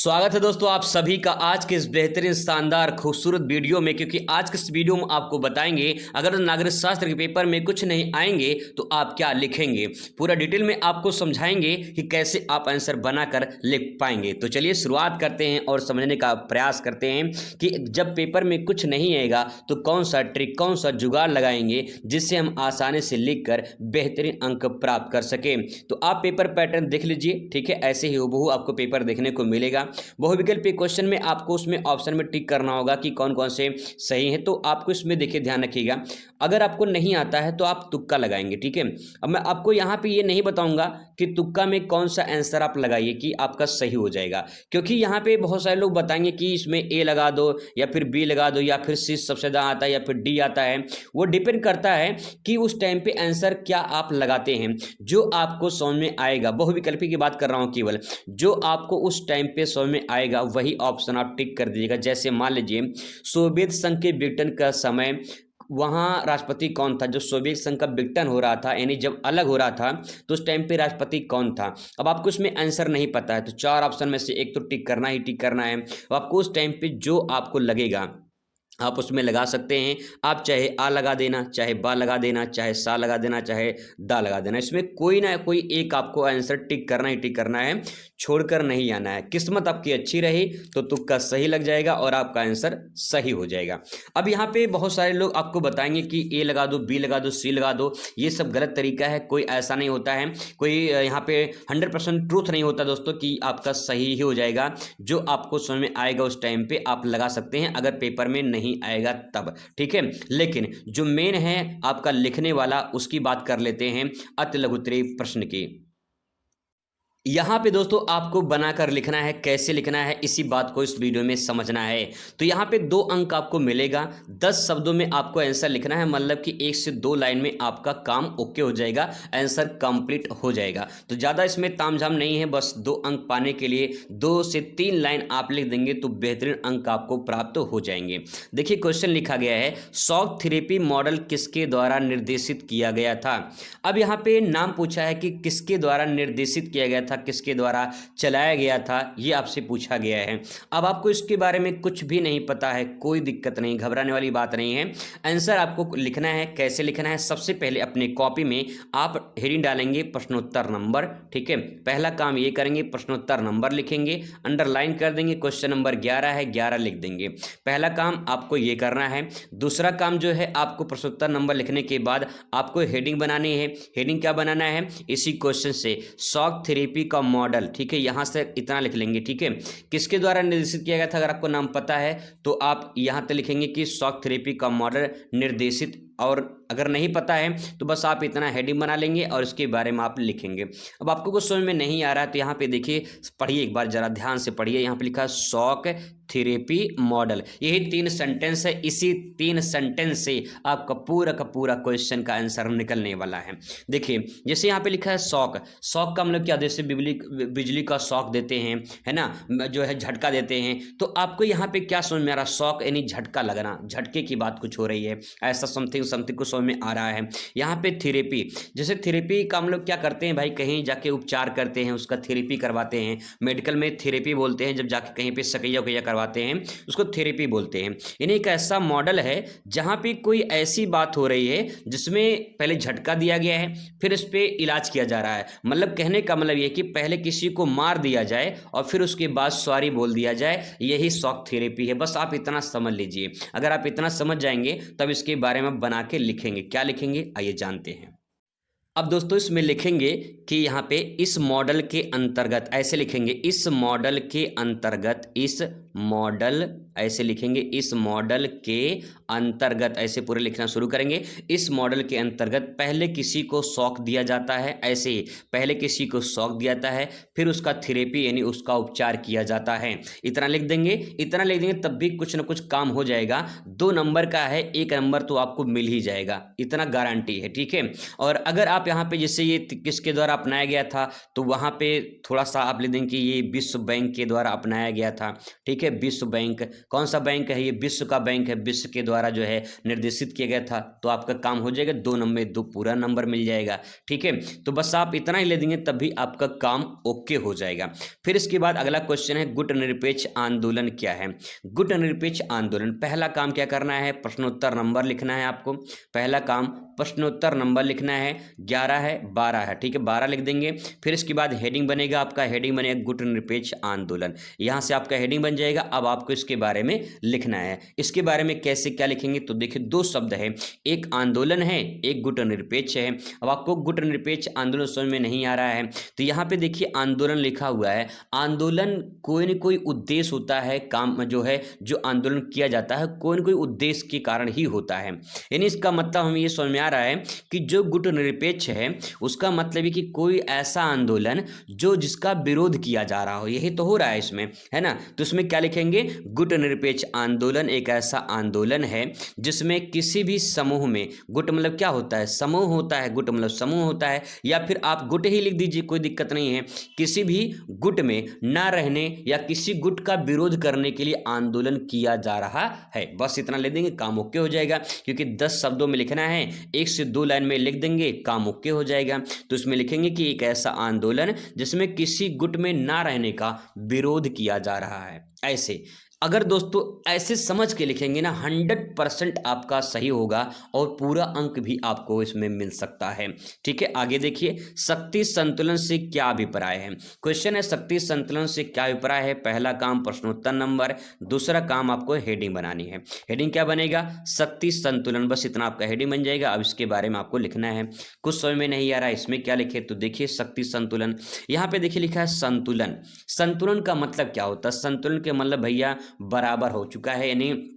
स्वागत है दोस्तों आप सभी का आज के इस बेहतरीन शानदार खूबसूरत वीडियो में। क्योंकि आज के इस वीडियो में आपको बताएंगे अगर नागरिक शास्त्र के पेपर में कुछ नहीं आएंगे तो आप क्या लिखेंगे। पूरा डिटेल में आपको समझाएंगे कि कैसे आप आंसर बनाकर लिख पाएंगे। तो चलिए शुरुआत करते हैं और समझने का प्रयास करते हैं कि जब पेपर में कुछ नहीं आएगा तो कौन सा ट्रिक, कौन सा जुगाड़ लगाएंगे जिससे हम आसानी से लिख कर बेहतरीन अंक प्राप्त कर सकें। तो आप पेपर पैटर्न देख लीजिए, ठीक है। ऐसे ही हूबहू आपको पेपर देखने को मिलेगा। बहुविकल्पीय क्वेश्चन में आपको उसमें ऑप्शन में टिक करना होगा कि कौन कौन से सही है। तो आपको इसमें देखिए ध्यान रखिएगा, अगर आपको नहीं आता है तो आप तुक्का लगाएंगे, ठीक है। अब मैं आपको यहाँ पे ये नहीं बताऊंगा कि तुक्का में कौन सा आंसर आप लगाइए कि आपका सही हो जाएगा, क्योंकि यहाँ पे बहुत सारे लोग बताएंगे कि इसमें ए लगा दो या फिर बी लगा दो या फिर सी सबसे ज़्यादा आता है या फिर डी आता है। वो डिपेंड करता है कि उस टाइम पे आंसर क्या आप लगाते हैं, जो आपको समझ में आएगा। बहुविकल्पी की बात कर रहा हूँ केवल, जो आपको उस टाइम पे समझ में आएगा वही ऑप्शन आप टिक कर दीजिएगा। जैसे मान लीजिए सोवियत संघ के विघटन का समय वहाँ राष्ट्रपति कौन था, जो सोवियत संघ का विघटन हो रहा था यानी जब अलग हो रहा था तो उस टाइम पे राष्ट्रपति कौन था। अब आपको इसमें आंसर नहीं पता है तो चार ऑप्शन में से एक तो टिक करना ही टिक करना है। अब आपको उस टाइम पे जो आपको लगेगा आप उसमें लगा सकते हैं। आप चाहे आ लगा देना, चाहे बा लगा देना, चाहे सा लगा देना, चाहे दा लगा देना। इसमें कोई ना कोई एक आपको आंसर टिक करना ही टिक करना है, छोड़कर नहीं आना है। किस्मत आपकी अच्छी रही तो तुक्का सही लग जाएगा और आपका आंसर सही हो जाएगा। अब यहाँ पे बहुत सारे लोग आपको बताएंगे कि ए लगा दो, बी लगा दो, सी लगा दो। ये सब गलत तरीका है, कोई ऐसा नहीं होता है। कोई यहाँ पे 100% ट्रूथ नहीं होता दोस्तों कि आपका सही ही हो जाएगा। जो आपको समझ में आएगा उस टाइम पे आप लगा सकते हैं, अगर पेपर में नहीं आएगा तब, ठीक है। लेकिन जो मेन है आपका लिखने वाला, उसकी बात कर लेते हैं अति लघुत्तरीय प्रश्न की। यहाँ पे दोस्तों आपको बनाकर लिखना है, कैसे लिखना है इसी बात को इस वीडियो में समझना है। तो यहाँ पे 2 अंक आपको मिलेगा, 10 शब्दों में आपको आंसर लिखना है, मतलब कि 1 से 2 लाइन में आपका काम ओके हो जाएगा, आंसर कंप्लीट हो जाएगा। तो ज़्यादा इसमें तामझाम नहीं है, बस 2 अंक पाने के लिए 2 से 3 लाइन आप लिख देंगे तो बेहतरीन अंक आपको प्राप्त हो जाएंगे। देखिए क्वेश्चन लिखा गया है, शॉक थेरेपी मॉडल किसके द्वारा निर्देशित किया गया था। अब यहाँ पे नाम पूछा है कि किसके द्वारा निर्देशित किया गया था, किसके द्वारा चलाया गया था, ये आपसे पूछा गया है। अब आपको इसके बारे में कुछ भी नहीं पता है, कोई दिक्कत नहीं, घबराने वाली बात नहीं है। आंसर आपको लिखना है, कैसे लिखना है। सबसे पहले अपने कॉपी में आप हेडिंग डालेंगे प्रश्नोत्तर नंबर, ठीक है। पहला काम ये करेंगे, प्रश्नोत्तर नंबर लिखेंगे, अंडरलाइन कर देंगे, क्वेश्चन नंबर 11 है, 11 लिख देंगे। पहला काम आपको ये करना है। दूसरा काम जो है, आपको प्रश्नोत्तर नंबर लिखने के बाद आपको हेडिंग बनानी है। हेडिंग क्या बनाना है, इसी क्वेश्चन से शॉक थेरेपी का मॉडल, ठीक है, यहां से इतना लिख लेंगे, ठीक है। किसके द्वारा निर्देशित किया गया था, अगर आपको नाम पता है तो आप यहां तक लिखेंगे कि शॉक थेरेपी का मॉडल निर्देशित, और अगर नहीं पता है तो बस आप इतना हेडिंग बना लेंगे और इसके बारे में आप लिखेंगे। अब आपको कुछ समझ में नहीं आ रहा है तो यहाँ पे देखिए, पढ़िए एक बार जरा ध्यान से पढ़िए। यहाँ पे लिखा है शॉक थेरेपी मॉडल, यही 3 सेंटेंस है। इसी 3 सेंटेंस से आपका पूरा का पूरा क्वेश्चन का आंसर निकलने वाला है। देखिए जैसे यहाँ पे लिखा है शॉक, शॉक का मतलब क्या, जैसे बिजली का शॉक देते हैं, है ना, जो है झटका देते हैं। तो आपको यहाँ पे क्या समझ में आ रहा है, शॉक यानी झटका लगना, झटके की बात कुछ हो रही है, ऐसा समथिंग को समझ में आ रहा है। यहाँ पे थेरेपी, जैसे थेरेपी का हम लोग क्या करते हैं भाई, कहीं जाके उपचार करते हैं, उसका थेरेपी करवाते हैं। मेडिकल में थेरेपी बोलते हैं, जब जाके कहीं पे सकैया उकैया करवाते हैं उसको थेरेपी बोलते हैं। यानी एक ऐसा मॉडल है जहाँ पे कोई ऐसी बात हो रही है जिसमें पहले झटका दिया गया है, फिर इस पे इलाज किया जा रहा है। मतलब कहने का मतलब ये कि पहले किसी को मार दिया जाए और फिर उसके बाद सॉरी बोल दिया जाए, यही शॉक थेरेपी है। बस आप इतना समझ लीजिए, अगर आप इतना समझ जाएंगे तब इसके बारे में बना के लिखेंगे। क्या लिखेंगे आइए जानते हैं। अब दोस्तों इसमें लिखेंगे कि यहाँ पे इस मॉडल के अंतर्गत, ऐसे लिखेंगे, इस मॉडल के अंतर्गत, इस मॉडल, ऐसे लिखेंगे, इस मॉडल के अंतर्गत, ऐसे पूरे लिखना शुरू करेंगे। इस मॉडल के अंतर्गत पहले किसी को शॉक दिया जाता है, ऐसे ही पहले किसी को शॉक दिया जाता है, फिर उसका थेरेपी यानी उसका उपचार किया जाता है। इतना लिख देंगे, इतना लिख देंगे तब भी कुछ ना कुछ काम हो जाएगा। 2 नंबर का है, 1 नंबर तो आपको मिल ही जाएगा, इतना गारंटी है, ठीक है। और अगर आप यहाँ पे जैसे ये किसके द्वारा अपनाया गया था तो वहाँ पे थोड़ा सा आप लिख देंगे कि ये विश्व बैंक के द्वारा अपनाया गया था, ठीक है। विश्व बैंक कौन सा बैंक है, ये विश्व का बैंक है, विश्व के द्वारा जो है निर्देशित किया गया था, तो आपका काम हो जाएगा 2 नंबर 2 पूरा नंबर मिल जाएगा। ठीक है, तो बस आप इतना ही ले देंगे तब भी आपका काम ओके हो जाएगा। फिर इसके बाद अगला क्वेश्चन है गुटनिरपेक्ष आंदोलन क्या है। गुटनिरपेक्ष आंदोलन, पहला काम क्या करना है, प्रश्नोत्तर नंबर लिखना है आपको। पहला काम प्रश्नोत्तर नंबर लिखना है, 11 है 12 है, ठीक है 12 लिख देंगे। फिर इसके बाद हेडिंग बनेगा, आपका हेडिंग बनेगा गुटनिरपेक्ष आंदोलन, यहाँ से आपका हेडिंग बन जाएगा। अब आपको इसके बारे में लिखना है। इसके बारे में कैसे क्या लिखेंगे, तो देखिए 2 शब्द है, एक आंदोलन है, एक गुटनिरपेक्ष है। अब आपको गुटनिरपेक्ष आंदोलन समझ में नहीं आ रहा है तो यहाँ पे देखिए आंदोलन लिखा हुआ है। आंदोलन कोई न कोई उद्देश्य होता है, काम जो है जो आंदोलन किया जाता है कोई न कोई उद्देश्य के कारण ही होता है। यानी इसका मतलब हमें ये समझ में आ रहा है कि जो गुटनिरपेक्ष है उसका मतलब है कि कोई ऐसा आंदोलन जो जिसका विरोध किया जा रहा हो, यही तो हो रहा है इसमें, है ना। तो इसमें क्या लिखेंगे, गुटनिरपेक्ष आंदोलन एक ऐसा आंदोलन है जिसमें किसी भी समूह में, गुट मतलब क्या होता है, समूह होता है, गुट मतलब समूह होता है, या फिर आप गुट ही लिख दीजिए कोई दिक्कत नहीं है। किसी भी गुट में ना रहने या किसी गुट का विरोध करने के लिए आंदोलन किया जा रहा है, बस इतना ले देंगे काम ओके हो जाएगा। क्योंकि 10 शब्दों में लिखना है, 1 से 2 लाइन में लिख देंगे काम ओके हो जाएगा। तो इसमें लिखेंगे कि एक ऐसा आंदोलन जिसमें किसी गुट में ना रहने का विरोध किया जा रहा है। ऐसे अगर दोस्तों ऐसे समझ के लिखेंगे ना 100% आपका सही होगा और पूरा अंक भी आपको इसमें मिल सकता है। ठीक है, आगे देखिए, शक्ति संतुलन से क्या अभिप्राय है। क्वेश्चन है शक्ति संतुलन से क्या अभिप्राय है। पहला काम प्रश्नोत्तर नंबर, दूसरा काम आपको हेडिंग बनानी है। हेडिंग क्या बनेगा, शक्ति संतुलन, बस इतना आपका हेडिंग बन जाएगा। अब इसके बारे में आपको लिखना है। कुछ समझ में नहीं आ रहा है इसमें क्या लिखे, तो देखिए शक्ति संतुलन, यहाँ पे देखिए लिखा है संतुलन। संतुलन का मतलब क्या होता है, संतुलन के मतलब भैया बराबर हो चुका है, यानी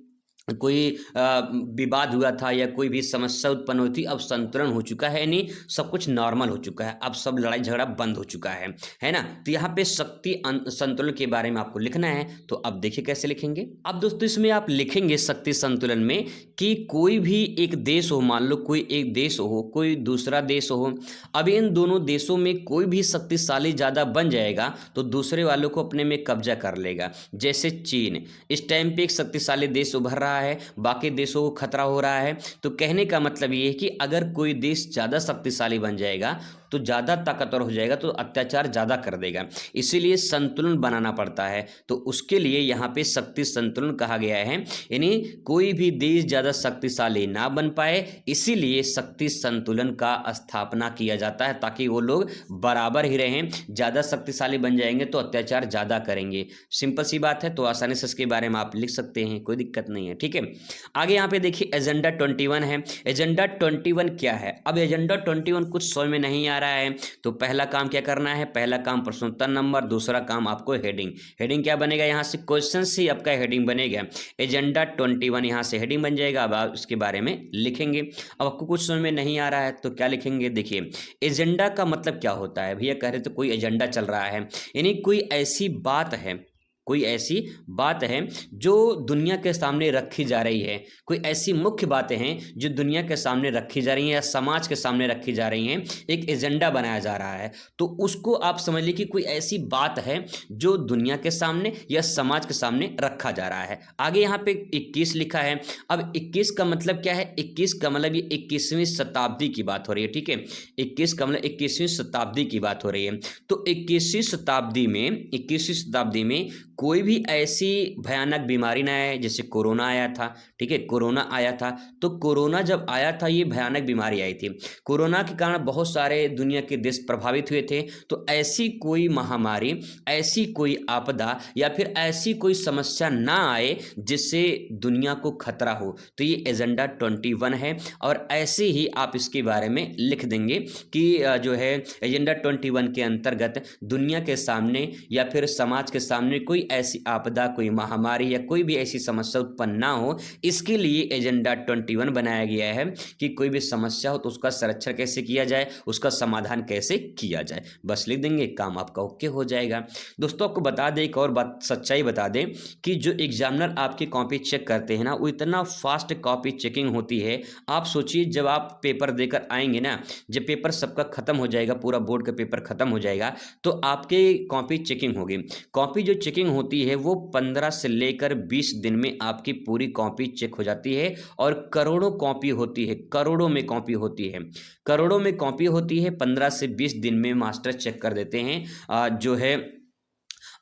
कोई विवाद हुआ था या कोई भी समस्या उत्पन्न हुई थी, अब संतुलन हो चुका है, यानी सब कुछ नॉर्मल हो चुका है, अब सब लड़ाई झगड़ा बंद हो चुका है ना। तो यहाँ पे शक्ति संतुलन के बारे में आपको लिखना है। तो अब देखिए कैसे लिखेंगे। अब दोस्तों इसमें आप लिखेंगे शक्ति संतुलन में कि कोई भी एक देश हो, मान लो कोई एक देश हो, कोई दूसरा देश हो, अब इन दोनों देशों में कोई भी शक्तिशाली ज़्यादा बन जाएगा तो दूसरे वालों को अपने में कब्जा कर लेगा। जैसे चीन इस टाइम पे एक शक्तिशाली देश उभर रहा है, बाकी देशों को खतरा हो रहा है। तो कहने का मतलब ये है कि अगर कोई देश ज़्यादा शक्तिशाली बन जाएगा तो ज़्यादा ताकतवर हो जाएगा तो अत्याचार ज़्यादा कर देगा, इसीलिए संतुलन बनाना पड़ता है। तो उसके लिए यहाँ पे शक्ति संतुलन कहा गया है, यानी कोई भी देश ज़्यादा शक्तिशाली ना बन पाए, इसीलिए शक्ति संतुलन का स्थापना किया जाता है ताकि वो लोग बराबर ही रहें। ज़्यादा शक्तिशाली बन जाएंगे तो अत्याचार ज़्यादा करेंगे, सिंपल सी बात है। तो आसानी से इसके बारे में आप लिख सकते हैं, कोई दिक्कत नहीं है। ठीक है, आगे यहाँ पे देखिए एजेंडा 21 है। एजेंडा 21 क्या है। अब एजेंडा 21 कुछ समझ में नहीं आ रहा है तो पहला काम क्या करना है, पहला काम प्रश्नोत्तर नंबर, दूसरा काम आपको हेडिंग। हेडिंग क्या बनेगा, यहाँ से क्वेश्चन से आपका हेडिंग बनेगा एजेंडा 21, यहाँ से हेडिंग बन जाएगा। अब आप इसके बारे में लिखेंगे। अब आपको कुछ समझ में नहीं आ रहा है तो क्या लिखेंगे, देखिए एजेंडा का मतलब क्या होता है। भैया कह रहे तो कोई एजेंडा चल रहा है, यानी कोई ऐसी बात है, कोई ऐसी बात है जो दुनिया के सामने रखी जा रही है, कोई ऐसी मुख्य बातें हैं जो दुनिया के सामने रखी जा रही हैं या समाज के सामने रखी जा रही हैं, एक एजेंडा बनाया जा रहा है। तो उसको आप समझ लीजिए कि कोई ऐसी बात है जो दुनिया के सामने या समाज के सामने रखा जा रहा है। आगे यहाँ पे 21 लिखा है। अब 21 का मतलब क्या है, 21 का मतलब ये 21वीं शताब्दी की बात हो रही है। ठीक है, 21 का मतलब 21वीं शताब्दी की बात हो रही है। तो 21वीं शताब्दी में कोई भी ऐसी भयानक बीमारी ना आए, जैसे कोरोना आया था। ठीक है, कोरोना आया था, तो कोरोना जब आया था ये भयानक बीमारी आई थी। कोरोना के कारण बहुत सारे दुनिया के देश प्रभावित हुए थे। तो ऐसी कोई महामारी, ऐसी कोई आपदा या फिर ऐसी कोई समस्या ना आए जिससे दुनिया को खतरा हो, तो ये एजेंडा 21 है। और ऐसे ही आप इसके बारे में लिख देंगे कि जो है एजेंडा 21 के अंतर्गत दुनिया के सामने या फिर समाज के सामने कोई ऐसी आपदा, कोई महामारी या कोई भी ऐसी समस्या उत्पन्न ना हो, इसके लिए एजेंडा 21 बनाया गया है कि कोई भी समस्या हो तो उसका संरक्षण कैसे किया जाए, उसका समाधान कैसे किया जाए। बस लिख देंगे, काम आपका ओके हो जाएगा। दोस्तों आपको बता दें, एक और बात सच्चाई बता दें कि जो एग्जामिनर आपकी कॉपी चेक करते हैं ना, वो इतना फास्ट कॉपी चेकिंग होती है। आप सोचिए जब आप पेपर देकर आएंगे ना, जब पेपर सबका खत्म हो जाएगा, पूरा बोर्ड का पेपर खत्म हो जाएगा, तो आपके कॉपी चेकिंग होगी। कॉपी जो चेकिंग होती है वो 15 से लेकर 20 दिन में आपकी पूरी कॉपी चेक हो जाती है। और करोड़ों कॉपी होती है, करोड़ों में कॉपी होती है, करोड़ों में कॉपी होती है। 15 से 20 दिन में मास्टर चेक कर देते हैं जो है।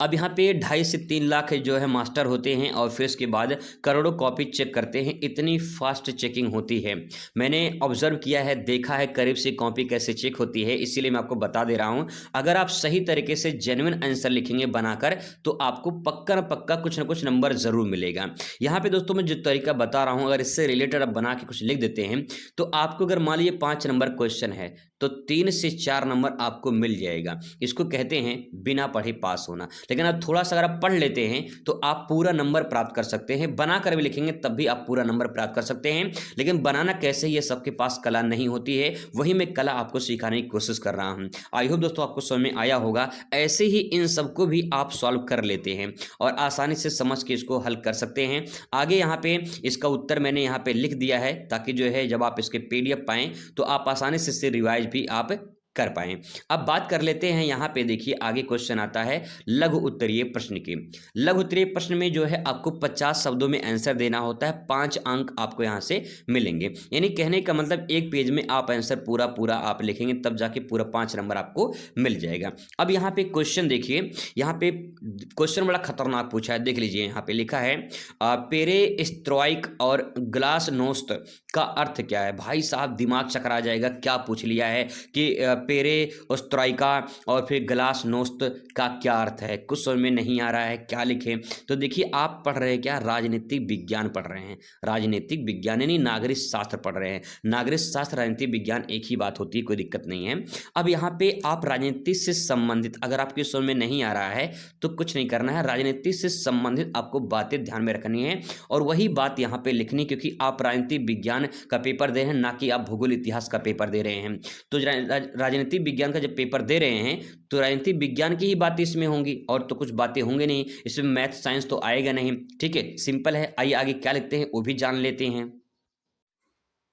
अब यहाँ पे 2.5 से 3 लाख जो है मास्टर होते हैं और फिर उसके बाद करोड़ों कॉपी चेक करते हैं। इतनी फास्ट चेकिंग होती है। मैंने ऑब्जर्व किया है, देखा है करीब से कॉपी कैसे चेक होती है, इसीलिए मैं आपको बता दे रहा हूँ। अगर आप सही तरीके से जेन्युइन आंसर लिखेंगे बनाकर तो आपको पक्का न पक्का कुछ ना कुछ नंबर ज़रूर मिलेगा। यहाँ पे दोस्तों मैं जो तरीका बता रहा हूँ, अगर इससे रिलेटेड आप बना के कुछ लिख देते हैं तो आपको अगर मान लीजिए 5 नंबर क्वेश्चन है तो 3 से 4 नंबर आपको मिल जाएगा। इसको कहते हैं बिना पढ़े पास होना। लेकिन अब थोड़ा सा अगर आप पढ़ लेते हैं तो आप पूरा नंबर प्राप्त कर सकते हैं। बना कर भी लिखेंगे तब भी आप पूरा नंबर प्राप्त कर सकते हैं। लेकिन बनाना कैसे, ये सबके पास कला नहीं होती है, वही मैं कला आपको सिखाने की कोशिश कर रहा हूं। आई होप दोस्तों आपको समझ में आया होगा। ऐसे ही इन सबको भी आप सॉल्व कर लेते हैं और आसानी से समझ के इसको हल कर सकते हैं। आगे यहाँ पे इसका उत्तर मैंने यहाँ पे लिख दिया है ताकि जो है जब आप इसके PDF पाएं तो आप आसानी से इससे रिवाइज भी आप कर पाएं। अब बात कर लेते हैं यहाँ पे, देखिए आगे क्वेश्चन आता है लघु उत्तरीय प्रश्न की। लघु उत्तरीय प्रश्न में जो है आपको 50 शब्दों में आंसर देना होता है। 5 अंक आपको यहाँ से मिलेंगे। यानी कहने का मतलब एक पेज में आप आंसर पूरा पूरा आप लिखेंगे तब जाके पूरा 5 नंबर आपको मिल जाएगा। अब यहाँ पे क्वेश्चन देखिए, यहाँ पे क्वेश्चन बड़ा खतरनाक पूछा है, देख लीजिए। यहाँ पे लिखा है पेरेस्ट्रोइक और ग्लासनोस्त का अर्थ क्या है। भाई साहब दिमाग चकरा जाएगा, क्या पूछ लिया है कि पेरेस्ट्रोइका और फिर ग्लासनोस्त का क्या अर्थ है। कुछ समझ में नहीं आ रहा है, क्या लिखें। तो देखिए आप पढ़ रहे हैं क्या, राजनीतिक विज्ञान पढ़ रहे हैं। राजनीतिक विज्ञान यानी नागरिक शास्त्र पढ़ रहे हैं। नागरिक शास्त्र राजनीतिक विज्ञान एक ही बात होती है, कोई दिक्कत नहीं है। अब यहाँ पे आप राजनीति से संबंधित, अगर आपके समझ में नहीं आ रहा है तो कुछ नहीं करना है, राजनीति से संबंधित आपको बातें ध्यान में रखनी है और वही बात यहाँ पे लिखनी, क्योंकि आप राजनीतिक विज्ञान का पेपर दे रहे हैं, ना कि आप भूगोल इतिहास का पेपर दे रहे हैं। तो राजनीतिक विज्ञान का जब पेपर दे रहे हैं तो राजनीतिक विज्ञान की ही बातें इसमें होंगी और तो कुछ बातें होंगे नहीं, इसमें मैथ साइंस तो आएगा नहीं। ठीक है, सिंपल है। आइए आगे क्या लिखते हैं वो भी जान लेते हैं।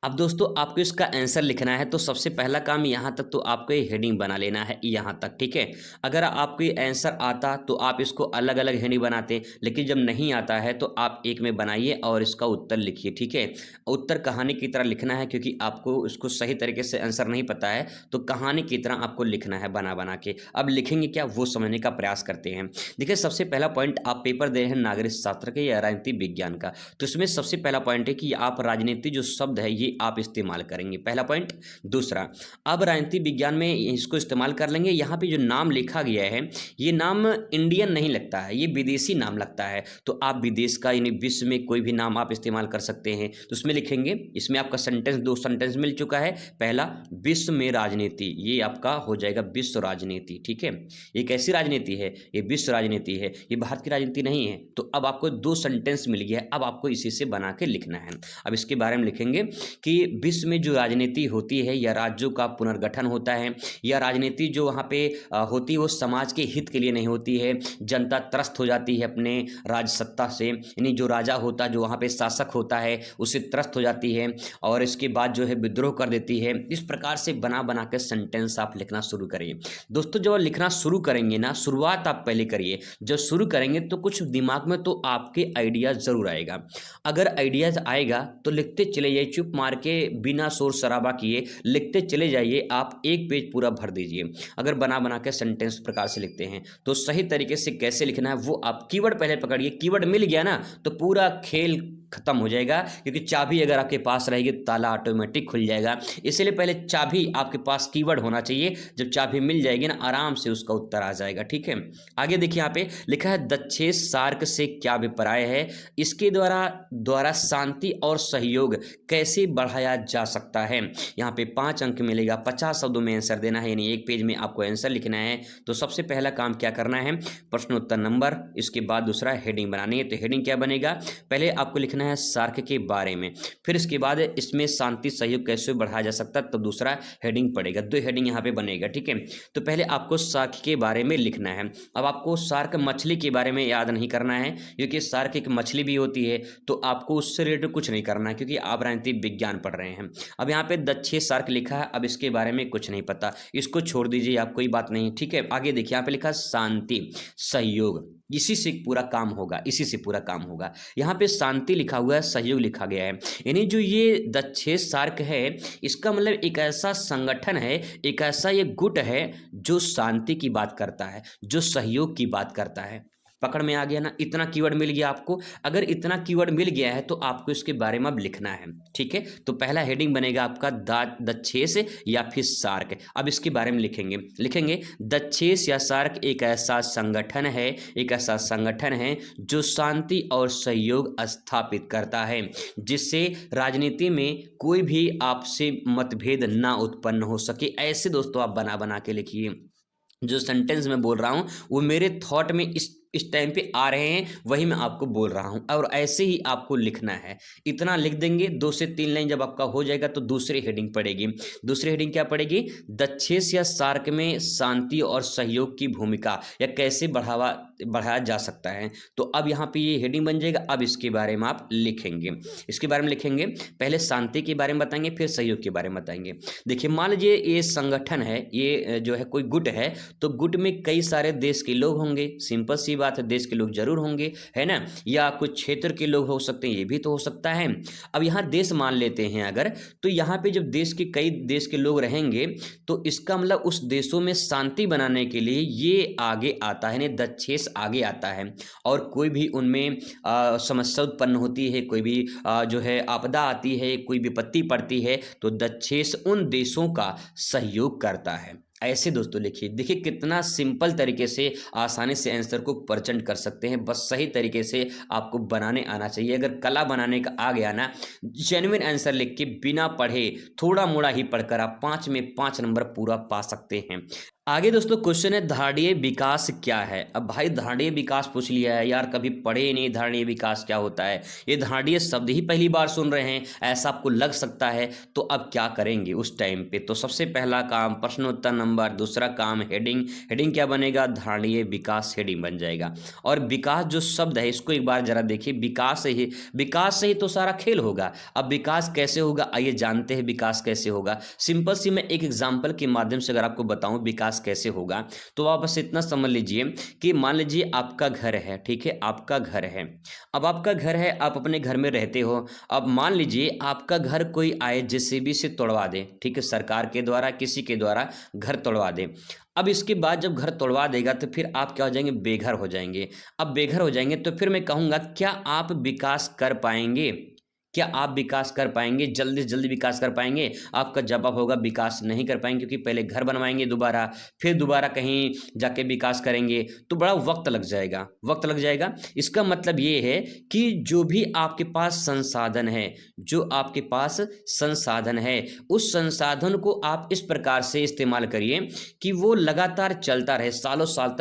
अब दोस्तों आपको इसका आंसर लिखना है तो सबसे पहला काम यहाँ तक तो आपको ये हेडिंग बना लेना है, यहाँ तक। ठीक है, अगर आपको ये आंसर आता तो आप इसको अलग अलग हेडिंग बनाते, लेकिन जब नहीं आता है तो आप एक में बनाइए और इसका उत्तर लिखिए। ठीक है, उत्तर कहानी की तरह लिखना है, क्योंकि आपको इसको सही तरीके से आंसर नहीं पता है तो कहानी की तरह आपको लिखना है बना बना के। अब लिखेंगे क्या वो समझने का प्रयास करते हैं। देखिए सबसे पहला पॉइंट, आप पेपर दे रहे हैं नागरिक शास्त्र के या राजनीतिक विज्ञान का, तो इसमें सबसे पहला पॉइंट है कि आप राजनीति जो शब्द है ये आप इस्तेमाल करेंगे, पहला पॉइंट। दूसरा, अब राजनीतिक विज्ञान में इसको इस्तेमाल कर लेंगे। यहाँ पे जो नाम लिखा गया है ये नाम इंडियन नहीं लगता है, ये विदेशी नाम लगता है। तो आप विदेश का यानी विश्व में कोई भी नाम आप इस्तेमाल कर सकते हैं, तो उसमें लिखेंगे। इसमें आपका सेंटेंस 2 सेंटेंस मिल चुका है। पहला, विश्व में राजनीति, ये आपका हो जाएगा विश्व राजनीति। ठीक है, ये कैसी राजनीति है, ये विश्व राजनीति है, ये भारत की राजनीति नहीं है। तो अब आपको 2 सेंटेंस मिल गया है, अब आपको इसी से बना के लिखना है। अब इसके बारे में लिखेंगे कि विश्व में जो राजनीति होती है या राज्यों का पुनर्गठन होता है, या राजनीति जो वहाँ पे होती है वो समाज के हित के लिए नहीं होती है। जनता त्रस्त हो जाती है अपने राज सत्ता से, यानी जो राजा होता है, जो वहाँ पे शासक होता है, उससे त्रस्त हो जाती है और इसके बाद जो है विद्रोह कर देती है। इस प्रकार से बना बना के सेंटेंस आप लिखना शुरू करिए। दोस्तों जब लिखना शुरू करेंगे ना, शुरुआत आप पहले करिए। जब शुरू करेंगे तो कुछ दिमाग में तो आपके आइडिया जरूर आएगा। अगर आइडियाज आएगा तो लिखते चले जाइए, चुप मार के बिना शोर शराबा किए लिखते चले जाइए। आप एक पेज पूरा भर दीजिए। अगर बना बना के सेंटेंस प्रकार से लिखते हैं तो सही तरीके से कैसे लिखना है वो आप कीवर्ड पहले पकड़िए। कीवर्ड मिल गया ना तो पूरा खेल खत्म हो जाएगा, क्योंकि चाबी अगर आपके पास रहेगी ताला ऑटोमेटिक खुल जाएगा। इसलिए पहले चाबी आपके पास कीवर्ड होना चाहिए। जब चाबी मिल जाएगी ना आराम से उसका उत्तर आ जाएगा। ठीक है, आगे देखिए यहाँ पे लिखा है दक्षेश सार्क से क्या अभिप्राय है, इसके द्वारा शांति और सहयोग कैसे बढ़ाया जा सकता है। यहाँ पे 5 अंक मिलेगा। 50 शब्दों में आंसर देना है, यानी एक पेज में आपको आंसर लिखना है। तो सबसे पहला काम क्या करना है, प्रश्नोत्तर नंबर, इसके बाद दूसरा हेडिंग बनानी है। तो हेडिंग क्या बनेगा, पहले आपको लिखना है सार्क के बारे में, फिर इसके बाद इसमें शांति सहयोग कैसे बढ़ाया जा सकता है, तो दूसरा हेडिंग पड़ेगा। 2 हेडिंग यहाँ पे बनेगा। ठीक है, तो पहले आपको सार्क के बारे में लिखना है। अब आपको सार्क मछली के बारे में याद नहीं करना है, क्योंकि सार्क एक मछली भी होती है, तो आपको उससे रिलेटेड कुछ नहीं करना है, क्योंकि आप राजनीतिक विज्ञान विज्ञान पढ़ रहे हैं। अब यहाँ पे दक्षिण सार्क लिखा है, अब इसके बारे में कुछ नहीं पता, इसको छोड़ दीजिए, आप कोई बात नहीं, ठीक है। आगे देखिए, यहाँ पे लिखा शांति सहयोग, इसी से पूरा काम होगा, इसी से पूरा काम होगा। यहाँ पे शांति लिखा हुआ है, सहयोग लिखा गया है, यानी जो ये दक्षिण सार्क है इसका मतलब एक ऐसा संगठन है, एक ऐसा ये गुट है जो शांति की बात करता है, जो सहयोग की बात करता है। पकड़ में आ गया ना, इतना कीवर्ड मिल गया आपको। अगर इतना कीवर्ड मिल गया है तो आपको इसके बारे में अब लिखना है, ठीक है। तो पहला हेडिंग बनेगा आपका दक्षेस या फिर सार्क। अब इसके बारे में लिखेंगे दक्षेस या सार्क एक ऐसा संगठन है, एक ऐसा संगठन है जो शांति और सहयोग स्थापित करता है, जिससे राजनीति में कोई भी आपसे मतभेद ना उत्पन्न हो सके। ऐसे दोस्तों आप बना बना के लिखिए। जो सेंटेंस मैं बोल रहा हूँ वो मेरे थॉट में इस टाइम पे आ रहे हैं, वही मैं आपको बोल रहा हूं, और ऐसे ही आपको लिखना है। इतना लिख देंगे, 2 से 3 लाइन जब आपका हो जाएगा तो दूसरी हेडिंग पड़ेगी। दूसरी हेडिंग क्या पड़ेगी? दक्षेस या सार्क में शांति और सहयोग की भूमिका या कैसे बढ़ाया जा सकता है। तो अब यहाँ पे ये हेडिंग बन जाएगा। अब इसके बारे में आप लिखेंगे, इसके बारे में लिखेंगे। पहले शांति के बारे में बताएंगे, फिर सहयोग के बारे में बताएंगे। देखिए, मान लीजिए ये संगठन है, ये जो है कोई गुट है, तो गुट में कई सारे देश के लोग होंगे। सिंपल सी बात है, देश के लोग जरूर होंगे, है ना, या कुछ क्षेत्र के लोग हो सकते हैं, ये भी तो हो सकता है। अब यहाँ देश मान लेते हैं अगर, तो यहाँ पे जब कई देश के लोग रहेंगे तो इसका मतलब उस देशों में शांति बनाने के लिए ये आगे आता है, दक्षेस आगे आता है। और कोई भी उनमें समस्या उत्पन्न होती है, कोई भी जो है आपदा आती है, कोई विपत्ति पड़ती है, तो दक्षेस उन देशों का सहयोग करता है। ऐसे दोस्तों लिखिए। देखिए कितना सिंपल तरीके से आसानी से आंसर को प्रजेंट कर सकते हैं, बस सही तरीके से आपको बनाने आना चाहिए। अगर कला बनाने का आ गया ना, जेन्युइन आंसर लिख के बिना पढ़े, थोड़ा मोड़ा ही पढ़कर आप 5 में 5 नंबर पूरा पा सकते हैं। आगे दोस्तों क्वेश्चन है धारणीय विकास क्या है। अब भाई धारणीय विकास पूछ लिया है यार, कभी पढ़े नहीं धारणीय विकास क्या होता है, ये धारणीय शब्द ही पहली बार सुन रहे हैं, ऐसा आपको लग सकता है। तो अब क्या करेंगे उस टाइम पे? तो सबसे पहला काम प्रश्नोत्तर नंबर, दूसरा काम हेडिंग क्या बनेगा? धारणीय विकास हेडिंग बन जाएगा। और विकास जो शब्द है इसको एक बार जरा देखिए, विकास से ही तो सारा खेल होगा। अब विकास कैसे होगा आइए जानते हैं। विकास कैसे होगा, सिंपल सी मैं एक एग्जाम्पल के माध्यम से अगर आपको बताऊं विकास कैसे होगा, तो आप बस इतना समझ लीजिए कि मान लीजिए आपका घर है, ठीक है, आपका घर है। अब आपका घर है, आप अपने घर में रहते हो। अब मान लीजिए आपका घर कोई आए जेसीबी से तोड़वा दे, ठीक है, सरकार के द्वारा, किसी के द्वारा घर तोड़वा दे। अब इसके बाद जब घर तोड़वा देगा तो फिर आप क्या हो जाएंगे? बेघर हो जाएंगे। अब बेघर हो जाएंगे तो फिर मैं कहूँगा क्या आप विकास कर पाएंगे? क्या आप विकास कर पाएंगे? जल्दी से जल्दी विकास कर पाएंगे? आपका जवाब होगा विकास नहीं कर पाएंगे, क्योंकि पहले घर बनवाएंगे दोबारा, फिर दोबारा कहीं जाके विकास करेंगे तो बड़ा वक्त लग जाएगा। इसका मतलब ये है कि जो भी आपके पास संसाधन है, उस संसाधन को आप इस प्रकार से इस्तेमाल करिए कि वो लगातार चलता रहे, सालों साल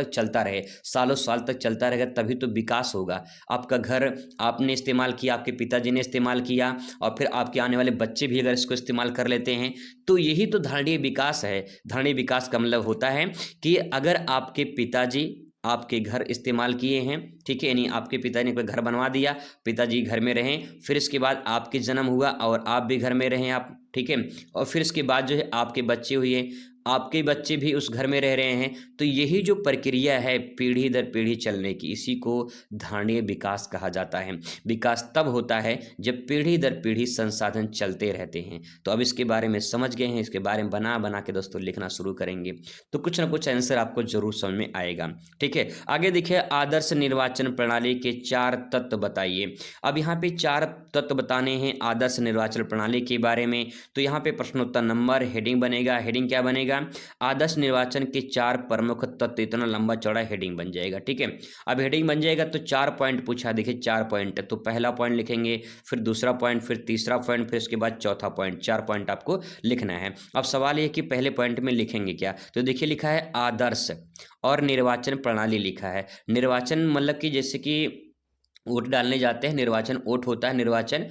तक चलता रहेगा, तभी तो विकास होगा। आपका घर आपने इस्तेमाल किया, आपके पिताजी ने इस्तेमाल किया, और फिर आपके आने वाले बच्चे भी अगर इसको इस्तेमाल कर लेते हैं, तो यही तो धारणीय विकास है। धारणीय विकास का मतलब होता है कि अगर आपके पिताजी आपके घर इस्तेमाल किए हैं, ठीक है, यानी आपके पिताजी ने कोई घर बनवा दिया, पिताजी घर में रहें, फिर इसके बाद आपके जन्म हुआ और आप भी घर में रहें आप, ठीक है, और फिर इसके बाद जो है आपके बच्चे हुए, आपके बच्चे भी उस घर में रह रहे हैं, तो यही जो प्रक्रिया है पीढ़ी दर पीढ़ी चलने की, इसी को धारणीय विकास कहा जाता है। विकास तब होता है जब पीढ़ी दर पीढ़ी संसाधन चलते रहते हैं। तो अब इसके बारे में समझ गए हैं, इसके बारे में बना बना के दोस्तों लिखना शुरू करेंगे तो कुछ ना कुछ आंसर आपको जरूर समझ में आएगा, ठीक है। आगे देखिए, आदर्श निर्वाचन प्रणाली के 4 तत्व बताइए। अब यहाँ पे 4 तत्व बताने हैं आदर्श निर्वाचन प्रणाली के बारे में। तो यहाँ पे प्रश्नोत्तर नंबर, हेडिंग बनेगा। हेडिंग क्या बनेगा? आदर्श निर्वाचन के 4 प्रमुख तत्व, इतना लंबा चौड़ा हेडिंग बन जाएगा, ठीक है। अब हेडिंग बन जाएगा तो 4 पॉइंट पूछा, देखिए 4 पॉइंट, तो पहला पॉइंट लिखेंगे, फिर दूसरा पॉइंट, फिर तीसरा पॉइंट, फिर उसके बाद चौथा पॉइंट। 4 पॉइंट आपको लिखना है। अब सवाल ये कि पहले पॉइंट में लिखेंगे क्या? तो देखिए लिखा है आदर्श और निर्वाचन प्रणाली लिखा है। निर्वाचन मतलब कि जैसे कि वोट डालने जाते हैं, निर्वाचन वोट होता है, निर्वाचन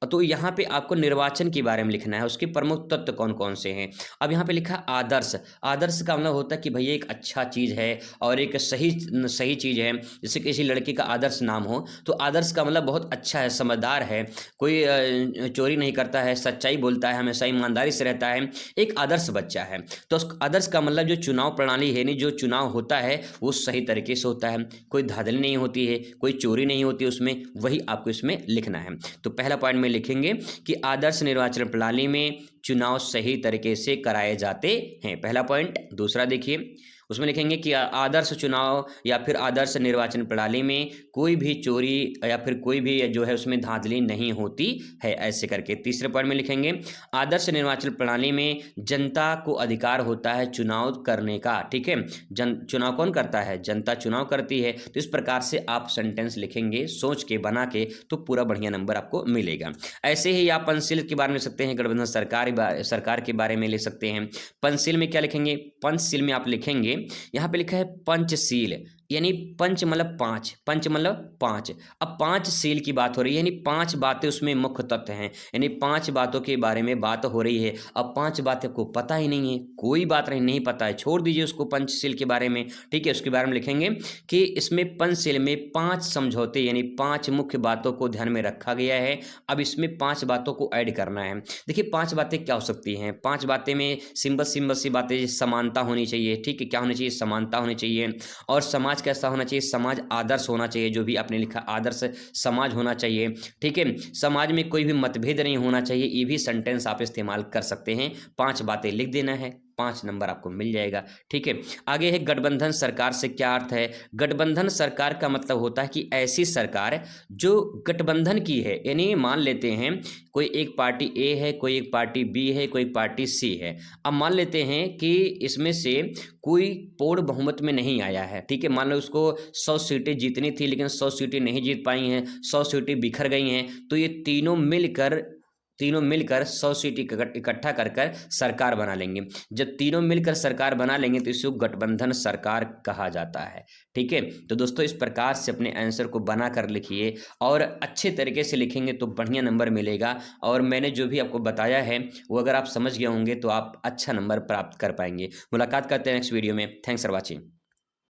तो यहाँ पे आपको निर्वाचन के बारे में लिखना है, उसके प्रमुख तत्व कौन कौन से हैं। अब यहाँ पे लिखा है आदर्श। आदर्श का मतलब होता है कि भैया एक अच्छा चीज़ है और एक सही सही चीज़ है। जैसे किसी लड़के का आदर्श नाम हो तो आदर्श का मतलब बहुत अच्छा है, समझदार है, कोई चोरी नहीं करता है, सच्चाई बोलता है, हमेशा ईमानदारी से रहता है, एक आदर्श बच्चा है। तो उस आदर्श का मतलब जो चुनाव प्रणाली है, नहीं जो चुनाव होता है वो सही तरीके से होता है, कोई धांधली नहीं होती है, कोई चोरी नहीं होती उसमें, वही आपको इसमें लिखना है। तो पहला पॉइंट में लिखेंगे कि आदर्श निर्वाचन प्रणाली में चुनाव सही तरीके से कराए जाते हैं, पहला पॉइंट। दूसरा देखिए, उसमें लिखेंगे कि आदर्श चुनाव या फिर आदर्श निर्वाचन प्रणाली में कोई भी चोरी या फिर कोई भी जो है उसमें धांधली नहीं होती है, ऐसे करके। तीसरे पॉइंट में लिखेंगे आदर्श निर्वाचन प्रणाली में जनता को अधिकार होता है चुनाव करने का, ठीक है। चुनाव कौन करता है? जनता चुनाव करती है। तो इस प्रकार से आप सेंटेंस लिखेंगे सोच के, बना के, तो पूरा बढ़िया नंबर आपको मिलेगा। ऐसे ही आप पंचशील के बारे में लिख सकते हैं, गठबंधन सरकार के बारे में ले सकते हैं। पंचशील में क्या लिखेंगे? पंचशील में आप लिखेंगे, यहाँ पे लिखा है पंचशील, यानी पंच मतलब पांच, पंच मतलब पांच। अब पांच शील की बात हो रही है, यानी पांच बातें उसमें मुख्य तत्व हैं, यानी पांच बातों के बारे में बात हो रही है। अब पांच बातें आपको पता ही नहीं है, कोई बात नहीं पता है, छोड़ दीजिए उसको पंचशील के बारे में, ठीक है। उसके बारे में लिखेंगे कि इसमें पंचशील में पांच समझौते यानी पांच मुख्य बातों को ध्यान में रखा गया है। अब इसमें पांच बातों को ऐड करना है। देखिए पांच बातें क्या हो सकती हैं? पांच बातें में सिंपल सी बातें, समानता होनी चाहिए, ठीक है। क्या होनी चाहिए? समानता होनी चाहिए। और समाज कैसा होना चाहिए? समाज आदर्श होना चाहिए, जो भी आपने लिखा आदर्श समाज होना चाहिए, ठीक है। समाज में कोई भी मतभेद नहीं होना चाहिए, ये भी सेंटेंस आप इस्तेमाल कर सकते हैं। पांच बातें लिख देना है, 5 नंबर आपको मिल जाएगा, ठीक है। आगे है गठबंधन सरकार से क्या अर्थ है? गठबंधन सरकार का मतलब होता है कि ऐसी सरकार जो गठबंधन की है, यानी मान लेते हैं कोई एक पार्टी ए है, कोई एक पार्टी बी है, कोई पार्टी सी है। अब मान लेते हैं कि इसमें से कोई पूर्ण बहुमत में नहीं आया है, ठीक है। मान लो उसको 100 सीटें जीतनी थी लेकिन 100 सीटें नहीं जीत पाई हैं, 100 सीटें बिखर गई हैं, तो ये तीनों मिलकर 100 सीट इकट्ठा कर कर सरकार बना लेंगे। जब तीनों मिलकर सरकार बना लेंगे तो इसको गठबंधन सरकार कहा जाता है, ठीक है। तो दोस्तों इस प्रकार से अपने आंसर को बना कर लिखिए और अच्छे तरीके से लिखेंगे तो बढ़िया नंबर मिलेगा। और मैंने जो भी आपको बताया है वो अगर आप समझ गए होंगे तो आप अच्छा नंबर प्राप्त कर पाएंगे। मुलाकात करते हैं नेक्स्ट वीडियो में। Thanks for watching.